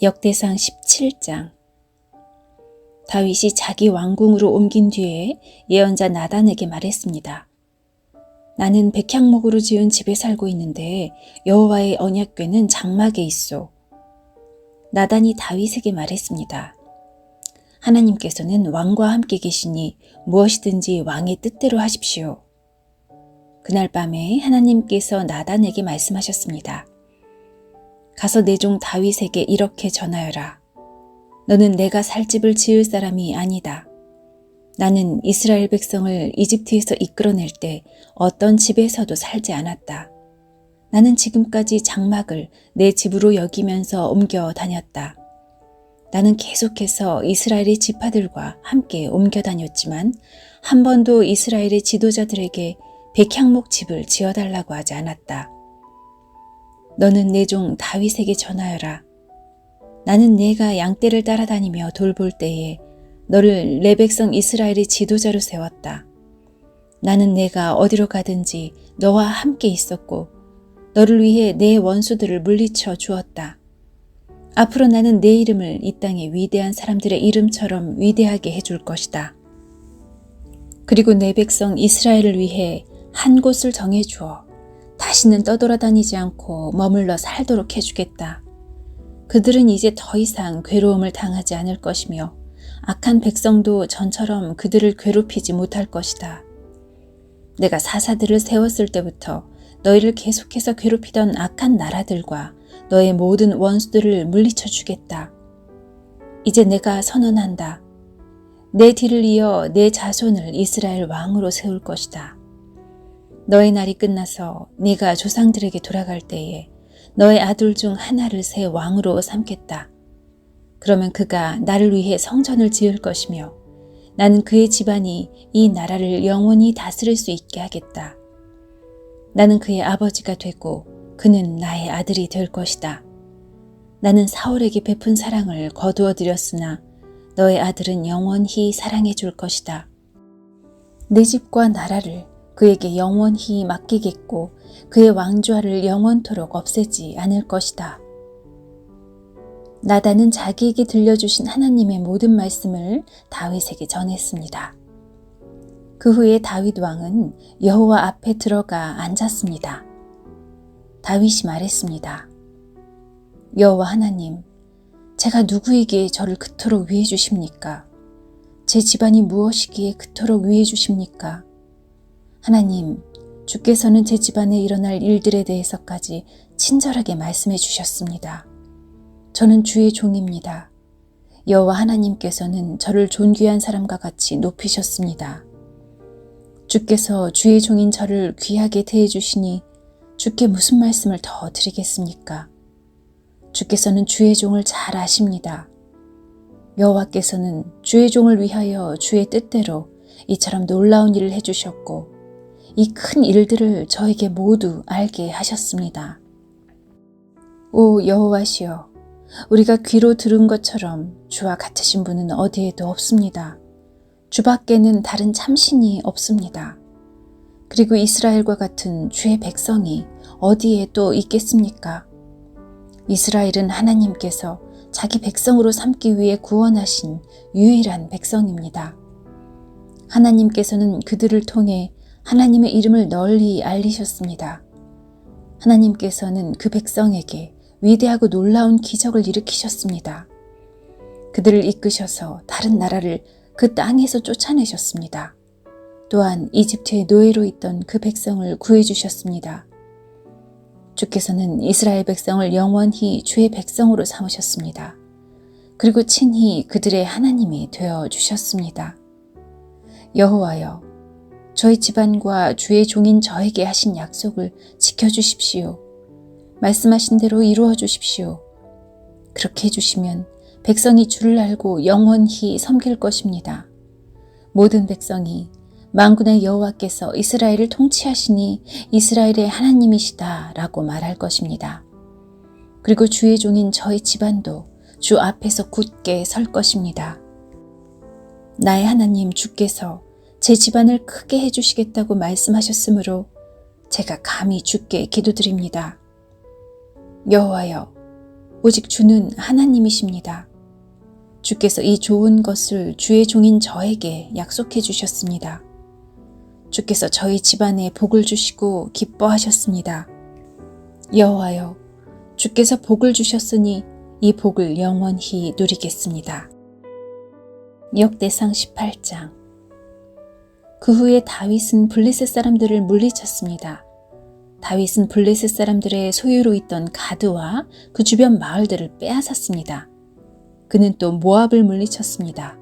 역대상 17장. 다윗이 자기 왕궁으로 옮긴 뒤에 예언자 나단에게 말했습니다. 나는 백향목으로 지은 집에 살고 있는데 여호와의 언약궤는 장막에 있소. 나단이 다윗에게 말했습니다. 하나님께서는 왕과 함께 계시니 무엇이든지 왕의 뜻대로 하십시오. 그날 밤에 하나님께서 나단에게 말씀하셨습니다. 가서 내 종 다윗에게 이렇게 전하여라. 너는 내가 살 집을 지을 사람이 아니다. 나는 이스라엘 백성을 이집트에서 이끌어낼 때 어떤 집에서도 살지 않았다. 나는 지금까지 장막을 내 집으로 여기면서 옮겨 다녔다. 나는 계속해서 이스라엘의 지파들과 함께 옮겨 다녔지만 한 번도 이스라엘의 지도자들에게 백향목 집을 지어달라고 하지 않았다. 너는 내 종 다윗에게 전하여라. 나는 내가 양떼를 따라다니며 돌볼 때에 너를 내 백성 이스라엘의 지도자로 세웠다. 나는 내가 어디로 가든지 너와 함께 있었고 너를 위해 내 원수들을 물리쳐 주었다. 앞으로 나는 내 이름을 이 땅의 위대한 사람들의 이름처럼 위대하게 해줄 것이다. 그리고 내 백성 이스라엘을 위해 한 곳을 정해주어 다시는 떠돌아다니지 않고 머물러 살도록 해주겠다. 그들은 이제 더 이상 괴로움을 당하지 않을 것이며 악한 백성도 전처럼 그들을 괴롭히지 못할 것이다. 내가 사사들을 세웠을 때부터 너희를 계속해서 괴롭히던 악한 나라들과 너의 모든 원수들을 물리쳐 주겠다. 이제 내가 선언한다. 내 뒤를 이어 내 자손을 이스라엘 왕으로 세울 것이다. 너의 날이 끝나서 네가 조상들에게 돌아갈 때에 너의 아들 중 하나를 새 왕으로 삼겠다. 그러면 그가 나를 위해 성전을 지을 것이며 나는 그의 집안이 이 나라를 영원히 다스릴 수 있게 하겠다. 나는 그의 아버지가 되고 그는 나의 아들이 될 것이다. 나는 사울에게 베푼 사랑을 거두어 드렸으나 너의 아들은 영원히 사랑해 줄 것이다. 내 집과 나라를 그에게 영원히 맡기겠고 그의 왕좌를 영원토록 없애지 않을 것이다. 나단은 자기에게 들려주신 하나님의 모든 말씀을 다윗에게 전했습니다. 그 후에 다윗 왕은 여호와 앞에 들어가 앉았습니다. 다윗이 말했습니다. 여호와 하나님, 제가 누구에게 저를 그토록 위해 주십니까? 제 집안이 무엇이기에 그토록 위해 주십니까? 하나님, 주께서는 제 집안에 일어날 일들에 대해서까지 친절하게 말씀해 주셨습니다. 저는 주의 종입니다. 여호와 하나님께서는 저를 존귀한 사람과 같이 높이셨습니다. 주께서 주의 종인 저를 귀하게 대해 주시니 주께 무슨 말씀을 더 드리겠습니까? 주께서는 주의 종을 잘 아십니다. 여호와께서는 주의 종을 위하여 주의 뜻대로 이처럼 놀라운 일을 해주셨고 이 큰 일들을 저에게 모두 알게 하셨습니다. 오 여호와시여, 우리가 귀로 들은 것처럼 주와 같으신 분은 어디에도 없습니다. 주 밖에는 다른 참신이 없습니다. 그리고 이스라엘과 같은 주의 백성이 어디에 또 있겠습니까? 이스라엘은 하나님께서 자기 백성으로 삼기 위해 구원하신 유일한 백성입니다. 하나님께서는 그들을 통해 하나님의 이름을 널리 알리셨습니다. 하나님께서는 그 백성에게 위대하고 놀라운 기적을 일으키셨습니다. 그들을 이끄셔서 다른 나라를 그 땅에서 쫓아내셨습니다. 또한 이집트의 노예로 있던 그 백성을 구해주셨습니다. 주께서는 이스라엘 백성을 영원히 주의 백성으로 삼으셨습니다. 그리고 친히 그들의 하나님이 되어주셨습니다. 여호와여, 저희 집안과 주의 종인 저에게 하신 약속을 지켜주십시오. 말씀하신 대로 이루어 주십시오. 그렇게 해주시면 백성이 주를 알고 영원히 섬길 것입니다. 모든 백성이 만군의 여호와께서 이스라엘을 통치하시니 이스라엘의 하나님이시다 라고 말할 것입니다. 그리고 주의 종인 저희 집안도 주 앞에서 굳게 설 것입니다. 나의 하나님 주께서 제 집안을 크게 해주시겠다고 말씀하셨으므로 제가 감히 주께 기도드립니다. 여호와여, 오직 주는 하나님이십니다. 주께서 이 좋은 것을 주의 종인 저에게 약속해 주셨습니다. 주께서 저희 집안에 복을 주시고 기뻐하셨습니다. 여호와여, 주께서 복을 주셨으니 이 복을 영원히 누리겠습니다. 역대상 18장. 그 후에 다윗은 블레셋 사람들을 물리쳤습니다. 다윗은 블레셋 사람들의 소유로 있던 가드와 그 주변 마을들을 빼앗았습니다. 그는 또 모압을 물리쳤습니다.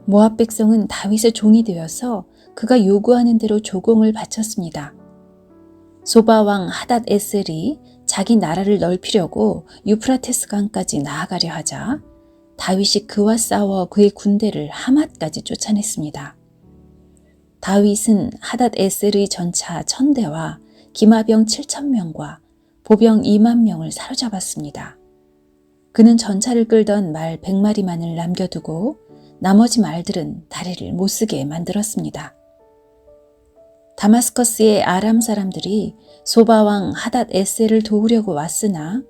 모압 백성은 다윗의 종이 되어서 그가 요구하는 대로 조공을 바쳤습니다. 소바 왕 하닷 에셀이 자기 나라를 넓히려고 유프라테스 강까지 나아가려 하자 다윗이 그와 싸워 그의 군대를 하맛까지 쫓아냈습니다. 다윗은 하닷 에셀의 전차 1000대와 기마병 7000명과 보병 20000명을 사로잡았습니다. 그는 전차를 끌던 말 100마리만을 남겨두고 나머지 말들은 다리를 못쓰게 만들었습니다. 다마스커스의 아람 사람들이 소바왕 하닷 에셀을 도우려고 왔으나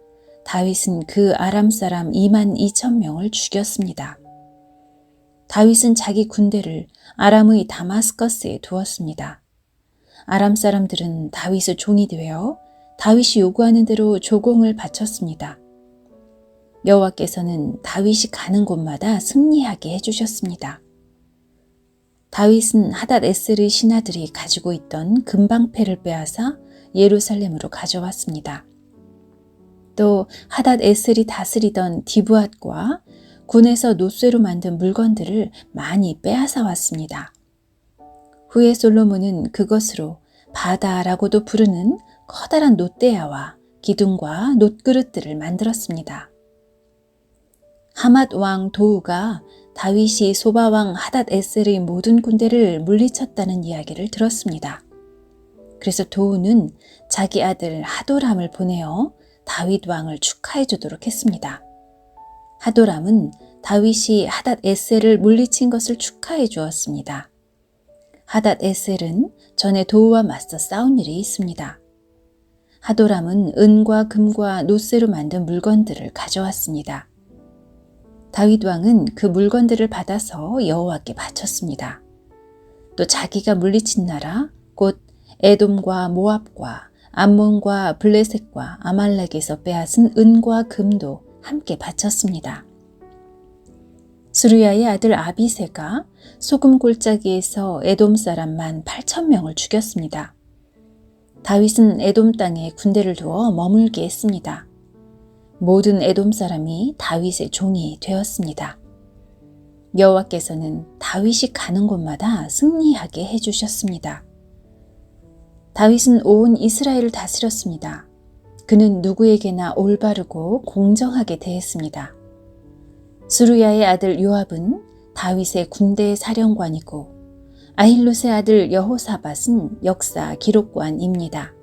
다윗은 그 아람 사람 22,000명을 죽였습니다. 다윗은 자기 군대를 아람의 다마스커스에 두었습니다. 아람 사람들은 다윗의 종이 되어 다윗이 요구하는 대로 조공을 바쳤습니다. 여호와께서는 다윗이 가는 곳마다 승리하게 해주셨습니다. 다윗은 하닷 에셀의 신하들이 가지고 있던 금방패를 빼앗아 예루살렘으로 가져왔습니다. 또 하닷 에셀이 다스리던 디브앗과 군에서 놋쇠로 만든 물건들을 많이 빼앗아 왔습니다. 후에 솔로몬은 그것으로 바다라고도 부르는 커다란 놋대야와 기둥과 놋그릇들을 만들었습니다. 하맛 왕 도우가 다윗이 소바 왕 하닷 에셀의 모든 군대를 물리쳤다는 이야기를 들었습니다. 그래서 도우는 자기 아들 하도람을 보내어 다윗 왕을 축하해 주도록 했습니다. 하도람은 다윗이 하닷 에셀을 물리친 것을 축하해 주었습니다. 하닷 에셀은 전에 도우와 맞서 싸운 일이 있습니다. 하도람은 은과 금과 놋쇠로 만든 물건들을 가져왔습니다. 다윗 왕은 그 물건들을 받아서 여호와께 바쳤습니다. 또 자기가 물리친 나라 곧 에돔과 모압과 암몬과 블레셋과 아말렉에서 빼앗은 은과 금도 함께 바쳤습니다. 스루야의 아들 아비새가 소금 골짜기에서 에돔 사람 18,000명을 죽였습니다. 다윗은 에돔 땅에 군대를 두어 머물게 했습니다. 모든 에돔 사람이 다윗의 종이 되었습니다. 여호와께서는 다윗이 가는 곳마다 승리하게 해주셨습니다. 다윗은 온 이스라엘을 다스렸습니다. 그는 누구에게나 올바르고 공정하게 대했습니다. 스루야의 아들 요압은 다윗의 군대 사령관이고 아힐롯의 아들 여호사밧은 역사 기록관입니다.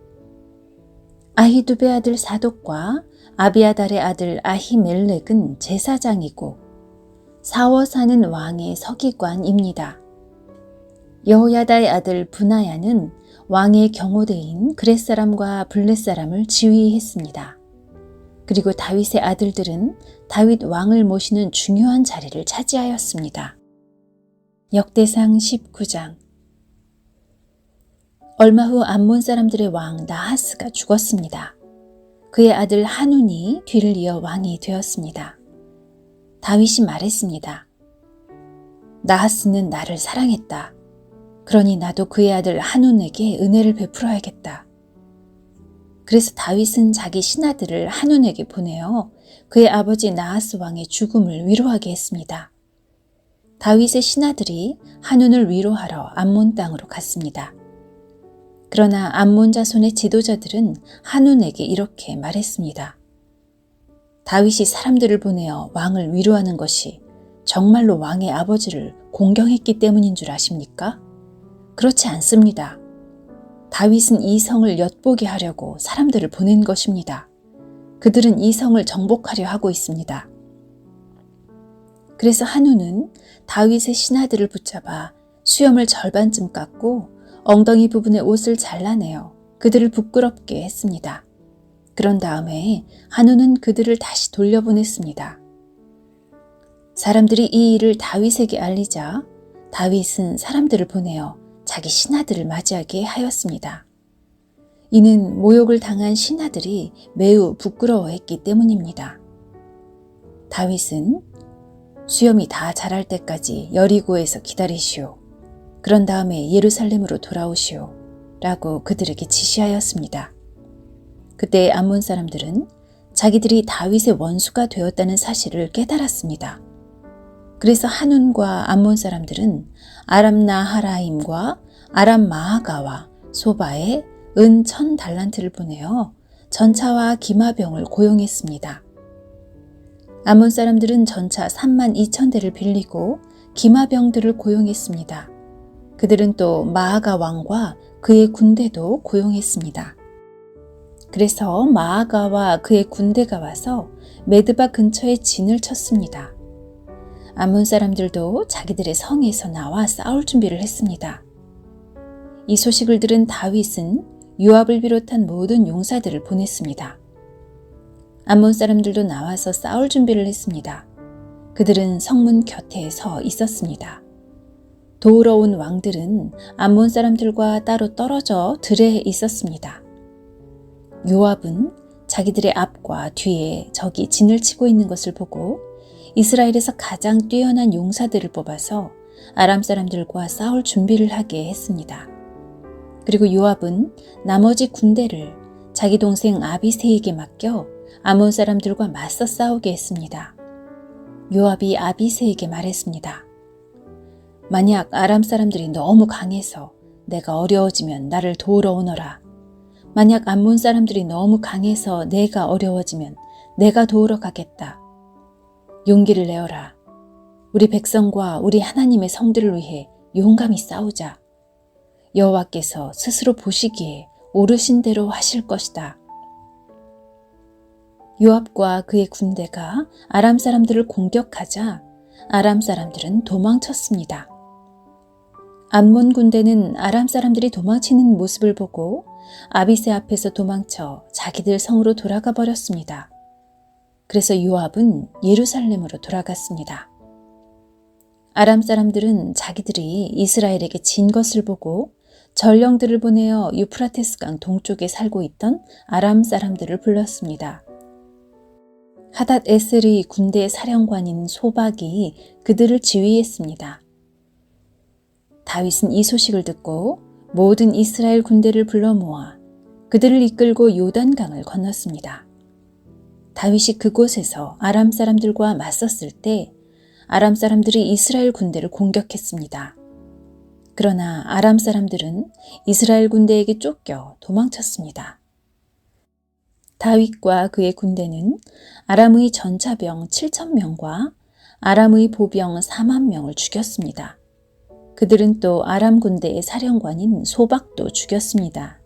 아히두베 아들 사독과 아비아달의 아들 아히멜렉은 제사장이고 사워사는 왕의 서기관입니다. 여호야다의 아들 브나야는 왕의 경호대인 그렛사람과 블렛사람을 지휘했습니다. 그리고 다윗의 아들들은 다윗 왕을 모시는 중요한 자리를 차지하였습니다. 역대상 19장. 얼마 후 암몬 사람들의 왕 나하스가 죽었습니다. 그의 아들 한운이 뒤를 이어 왕이 되었습니다. 다윗이 말했습니다. 나하스는 나를 사랑했다. 그러니 나도 그의 아들 한운에게 은혜를 베풀어야겠다. 그래서 다윗은 자기 신하들을 한운에게 보내어 그의 아버지 나하스 왕의 죽음을 위로하게 했습니다. 다윗의 신하들이 한운을 위로하러 암몬 땅으로 갔습니다. 그러나 암몬 자손의 지도자들은 한운에게 이렇게 말했습니다. 다윗이 사람들을 보내어 왕을 위로하는 것이 정말로 왕의 아버지를 공경했기 때문인 줄 아십니까? 그렇지 않습니다. 다윗은 이 성을 엿보게 하려고 사람들을 보낸 것입니다. 그들은 이 성을 정복하려 하고 있습니다. 그래서 한우는 다윗의 신하들을 붙잡아 수염을 절반쯤 깎고 엉덩이 부분의 옷을 잘라내어 그들을 부끄럽게 했습니다. 그런 다음에 한운은 그들을 다시 돌려보냈습니다. 사람들이 이 일을 다윗에게 알리자 다윗은 사람들을 보내어 자기 신하들을 맞이하게 하였습니다. 이는 모욕을 당한 신하들이 매우 부끄러워했기 때문입니다. 다윗은 수염이 다 자랄 때까지 여리고에서 기다리시오. 그런 다음에 예루살렘으로 돌아오시오. 라고 그들에게 지시하였습니다. 그때 암몬 사람들은 자기들이 다윗의 원수가 되었다는 사실을 깨달았습니다. 그래서 한운과 암몬 사람들은 아람 나하라임과 아람 마아가와 소바에 은 1000달란트를 보내어 전차와 기마병을 고용했습니다. 암몬 사람들은 전차 32,000대를 빌리고 기마병들을 고용했습니다. 그들은 또 마아가 왕과 그의 군대도 고용했습니다. 그래서 마아가와 그의 군대가 와서 메드바 근처에 진을 쳤습니다. 암몬 사람들도 자기들의 성에서 나와 싸울 준비를 했습니다. 이 소식을 들은 다윗은 요압을 비롯한 모든 용사들을 보냈습니다. 암몬 사람들도 나와서 싸울 준비를 했습니다. 그들은 성문 곁에 서 있었습니다. 도우러 온 왕들은 암몬 사람들과 따로 떨어져 들에 있었습니다. 요압은 자기들의 앞과 뒤에 적이 진을 치고 있는 것을 보고 이스라엘에서 가장 뛰어난 용사들을 뽑아서 아람 사람들과 싸울 준비를 하게 했습니다. 그리고 요압은 나머지 군대를 자기 동생 아비새에게 맡겨 암몬 사람들과 맞서 싸우게 했습니다. 요압이 아비새에게 말했습니다. 만약 아람 사람들이 너무 강해서 내가 어려워지면 나를 도우러 오너라. 만약 암몬 사람들이 너무 강해서 내가 어려워지면 내가 도우러 가겠다. 용기를 내어라. 우리 백성과 우리 하나님의 성들을 위해 용감히 싸우자. 여호와께서 스스로 보시기에 오르신 대로 하실 것이다. 요압과 그의 군대가 아람 사람들을 공격하자 아람 사람들은 도망쳤습니다. 암몬 군대는 아람 사람들이 도망치는 모습을 보고 아비새 앞에서 도망쳐 자기들 성으로 돌아가 버렸습니다. 그래서 요압은 예루살렘으로 돌아갔습니다. 아람 사람들은 자기들이 이스라엘에게 진 것을 보고 전령들을 보내어 유프라테스강 동쪽에 살고 있던 아람 사람들을 불렀습니다. 하닷 에셀의 군대 사령관인 소박이 그들을 지휘했습니다. 다윗은 이 소식을 듣고 모든 이스라엘 군대를 불러 모아 그들을 이끌고 요단강을 건넜습니다. 다윗이 그곳에서 아람 사람들과 맞섰을 때 아람 사람들이 이스라엘 군대를 공격했습니다. 그러나 아람 사람들은 이스라엘 군대에게 쫓겨 도망쳤습니다. 다윗과 그의 군대는 아람의 전차병 7,000명과 아람의 보병 40,000명을 죽였습니다. 그들은 또 아람 군대의 사령관인 소박도 죽였습니다.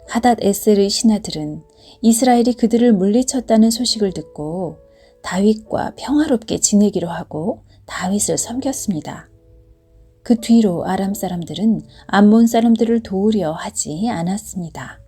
하닷 에셀의 신하들은 이스라엘이 그들을 물리쳤다는 소식을 듣고 다윗과 평화롭게 지내기로 하고 다윗을 섬겼습니다. 그 뒤로 아람 사람들은 암몬 사람들을 도우려 하지 않았습니다.